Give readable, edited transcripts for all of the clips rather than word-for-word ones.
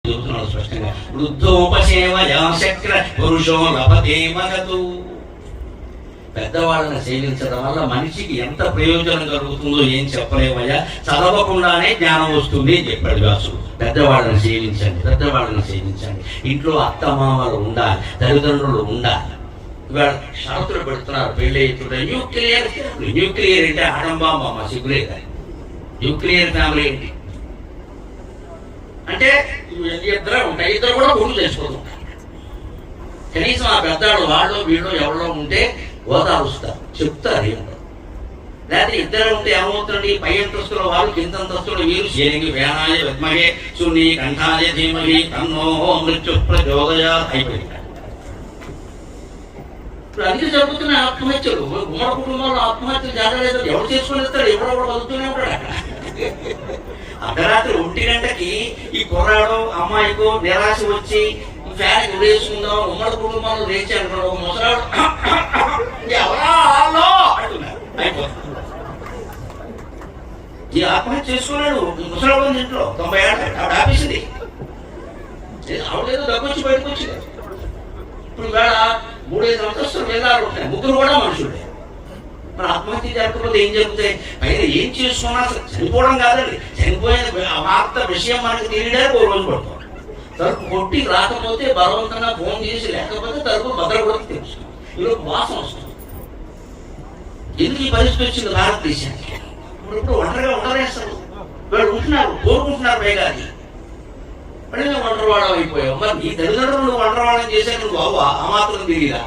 చెబుతున్నాడు స్పష్టంగా. వృద్ధోపసేవయా శక్ర పురుషో లభతే మహతు. పెద్దవాళ్ళని సేవించడం వల్ల మనిషికి ఎంత ప్రయోజనం కలుగుతుందో ఏం చెప్పలేమయ్యా. చదవకుండానే జ్ఞానం వస్తుంది అని చెప్పాడు వ్యాసుడు. పెద్దవాళ్ళని సేవించండి, పెద్దవాళ్ళని సేవించండి. ఇంట్లో అత్తమామలు ఉండాలి, తల్లిదండ్రులు ఉండాలి. ఇవాళ షరతులు పెడుతున్నారు పెళ్ళి అవుతుంటే. న్యూక్లియర్ అంటే ఆడంబాంబ అమ్మ సిగ్గులే కానీ. న్యూక్లియర్ ఫ్యామిలీ ఏంటి అంటే ఇద్దరే ఉంటాయి, ఇద్దరు కూడా కొడుకు చేసుకోవాలి. కనీసం ఆ పెద్దాడు వాళ్ళు వీళ్ళు ఎవరో ఉంటే ఓదారుస్తారు, చెప్తారు ఏమిటో. లేకపోతే ఇద్దరు ఉంటే ఏమవుతుంది, పై అంతస్తుల వాళ్ళు కింద అంతస్తులు వీరు శేనికి వేణాయ విద్మహే శూన్య కంఠాయ ధీమహి తన్నో మృత్యు ప్రచోదయాత్ అయిపోయింది. ఇప్పుడు అన్ని జరుగుతున్నాయి ఆత్మహత్యలు. ఉమ్మడి కుటుంబంలో ఆత్మహత్యలు జరగలేదు. ఎవరు చేసుకుని ఇస్తాడు, ఎవడో వదులుతూనే ఉంటాడు అక్కడ. అర్ధరాత్రి 1 గంటకి ఈ కుర్రాడు అమ్మాయికో నిరాశ వచ్చి ఫ్యాన్ ఉరేసుకుందాం ఉమ్మడి కుటుంబంలో లేచి అనుకున్నాడు. ఒక ముసలాడు ఈ ఆత్మహత్య చేసుకున్నాడు. ముసలాడు ఇంట్లో 90 ఏళ్ళ ఆవిడ ఆపేసింది. ఆవిడేదో దగ్గొచ్చి బయటకు వచ్చింది. ఇప్పుడు వేళ 3-5 అంతస్తులు వేలాలు ఉంటాయి, ముగ్గురు కూడా మనుషులే. మరి ఆత్మహత్య జరగకపోతే ఏం జరుగుతాయి? పైన ఏం చేసుకున్నా చనిపోవడం కాదండి, చనిపోయిన వార్త విషయం మనకు తెలియడానికి 1 రోజు పడుతుంది. తలుపు కొట్టి రాకపోతే బలవంతంగా ఫోన్ చేసి లేకపోతే తలుపు భద్ర కొడుకు తెలుసు. ఈరోజు వాసన వస్తుంది. ఎందుకు ఈ పరిస్థితి వచ్చింది భారతదేశానికి? ఇప్పుడు ఒంటరిగా ఉండలేస్తారు, వాళ్ళు ఉంటున్నారు, కోరుకుంటున్నారు వేగాది. మళ్ళీ మేము ఒంటరివాళ్ళం అయిపోయావు. మరి నీ తల్లిదండ్రులు నువ్వు ఒంటరివాళ్ళని చేశాను, నువ్వు బాబు ఆ మాత్రం తిరిగిరా.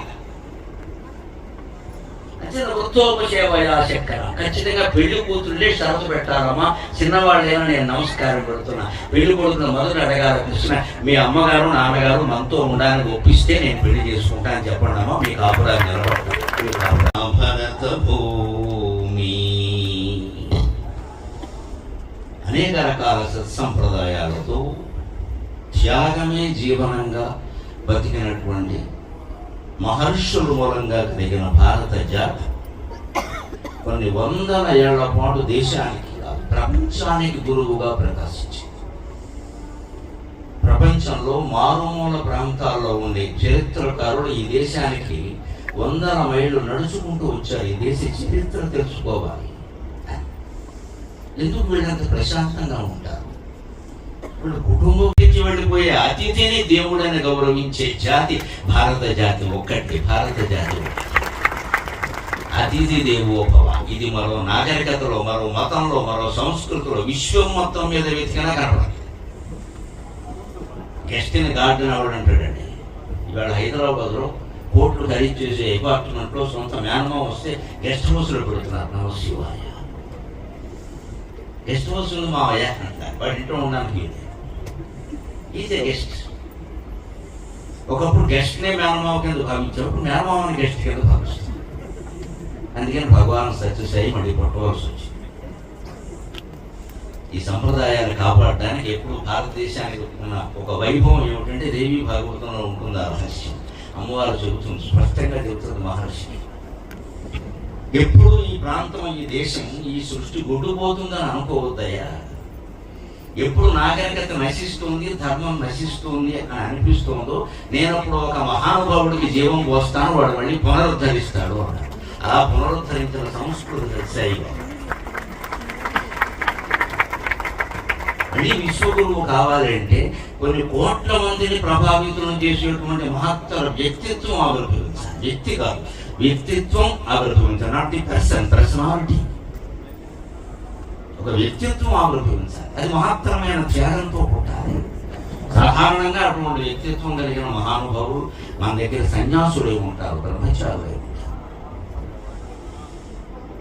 వృద్ధోపసేవయా శక్కర. ఖచ్చితంగా పెళ్లి కూతుళ్ళే షరతు పెట్టాలమ్మా. చిన్నవాళ్ళైనా నేను నమస్కారం పెడుతున్నా. పెళ్లి కొడుకున్న మొదట అడగాల, కృష్ణ మీ అమ్మగారు నాన్నగారు మనతో ఉండడానికి ఒప్పిస్తే నేను పెళ్లి చేసుకుంటా అని చెప్పండి అమ్మా. మీ కాపురాలు నిలబడతాను. భరత భూమి అనేక రకాల సత్సంప్రదాయాలతో త్యాగమే జీవనంగా బతికినటువంటి మహర్షుల మూలంగా కలిగిన భారత జాతి కొన్ని వందల ఏళ్ల పాటు దేశానికి ప్రపంచానికి గురువుగా ప్రకాశించింది. ప్రపంచంలో మారుమూల ప్రాంతాల్లో ఉండే చరిత్రకారులు ఈ దేశానికి 100 మైళ్ళు నడుచుకుంటూ వచ్చారు. ఈ దేశ చరిత్ర తెలుసుకోవాలి. ఎందుకు వీళ్ళంత ప్రశాంతంగా ఉంటారు? వీళ్ళు కుటుంబం నుంచి వెళ్ళిపోయే అతిథిని దేవుడని గౌరవించే జాతి భారత జాతి ఒక్కటి. భారత జాతి అతిథి దేవోభవ. ఇది మరో నాగరికతలో, మరో మతంలో, మరో సంస్కృతిలో, విశ్వం మొత్తం మీద వెతికినా కనపడదు. గెస్ట్ ఇన్ గార్డెన్ అవడం అంటాడండి. ఇవాళ హైదరాబాద్లో కోట్లు ఖరీదు చేసే అపార్ట్మెంట్లో సొంత మేనమామ వస్తే గెస్ట్ హౌస్లో పెడుతున్నారు. నమశివాయ. గెస్ట్ హౌస్ మా అంటారు. వాడి ఇంట్లో ఉండడానికి ఈజ్ ఏ గెస్ట్. ఒకప్పుడు గెస్ట్నే మేనమావ కింద భావించారు, ఇప్పుడు మేనమావని గెస్ట్ కింద భావిస్తుంది. అందుకని భగవాన్ సత్యసాయి మళ్ళీ పుట్టవలసి వచ్చింది. ఈ సంప్రదాయాన్ని కాపాడడానికి ఎప్పుడు భారతదేశానికి ఉన్న ఒక వైభవం ఏమిటంటే దేవి భాగవతంలో ఉంటుంది ఆ రహస్యం. అమ్మవారు చెబుతుంది, స్పష్టంగా చెబుతుంది మహర్షి. ఎప్పుడు ఈ ప్రాంతం, ఈ దేశం, ఈ సృష్టి గొడ్డుపోతుందని అనుకోవద్దయ్యా. ఎప్పుడు నాగరికత నశిస్తుంది, ధర్మం నశిస్తుంది అని అనిపిస్తుందో నేను అప్పుడు ఒక మహానుభావుడికి జీవం పోస్తాను, వాడు మళ్ళీ పునరుద్ధరిస్తాడు అన్నాడు. అలా పునరుద్ధరించిన సంస్కృతి సత్సాయి. మళ్ళీ విశ్వగురువు కావాలంటే కొన్ని కోట్ల మందిని ప్రభావితం చేసేటువంటి మహత్తర వ్యక్తిత్వం ఆవిర్భవించాలి. వ్యక్తి కాదు, వ్యక్తిత్వం ఆవిర్భవించాలి. Not the person, personality. ఒక వ్యక్తిత్వం ఆవిర్భవించాలి. అది మహత్తరమైన త్యాగంతో పుట్టాలి. సాధారణంగా అటువంటి వ్యక్తిత్వం కలిగిన మహానుభావులు మన దగ్గర సన్యాసులై ఉంటారు, బ్రహ్మచారులై ఉంటారు,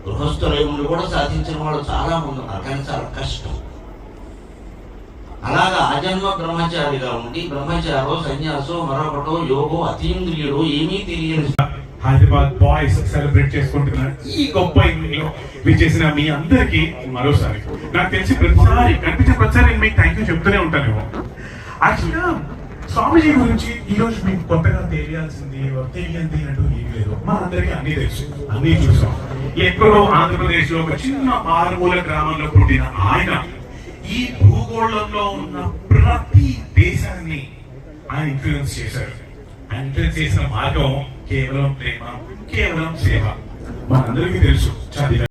గృహస్థులై ఉండి కూడా సాధించిన వాళ్ళు చాలా మంది ఉన్నారు. కానీ చాలా కష్టం. అలాగా ఆజన్మ బ్రహ్మచారిగా ఉండి బ్రహ్మచారో సన్యాసో మరొకటో యోగో అతీంద్రియుడో ఏమీ తెలియని హైదరాబాద్ బాయ్స్ సెలబ్రేట్ చేసుకుంటున్నారు ఈ గొప్ప ఈవెంట్లో విచ్చేసిన మీ అందరికీ మరోసారి నాకు తెలిసి ప్రతిసారి కనిపించే ప్రతిసారి నేను మీకు థ్యాంక్ యూ చెప్తూనే ఉంటానేమో. యాక్చువల్గా స్వామీజీ గురించి ఈ రోజు మీకు కొత్తగా తెలియాల్సింది తెలియంది అంటూ ఏమీ లేదు. మా అందరికీ అన్ని తెలుసు, అన్ని చూసాం. ఎక్కడో ఆంధ్రప్రదేశ్ లో ఒక చిన్న మారుమూల గ్రామంలో పుట్టిన ఆయన ఈ భూగోళంలో ఉన్న ప్రతి దేశాన్ని ఆయన ఇన్ఫ్లుయెన్స్ చేశారు. ఆయన ఇన్ఫ్లుయెన్స్ చేసిన మార్గం కేవలం ప్రేమ, కేవలం సేవ. మనందరికీ తెలుసు చదివా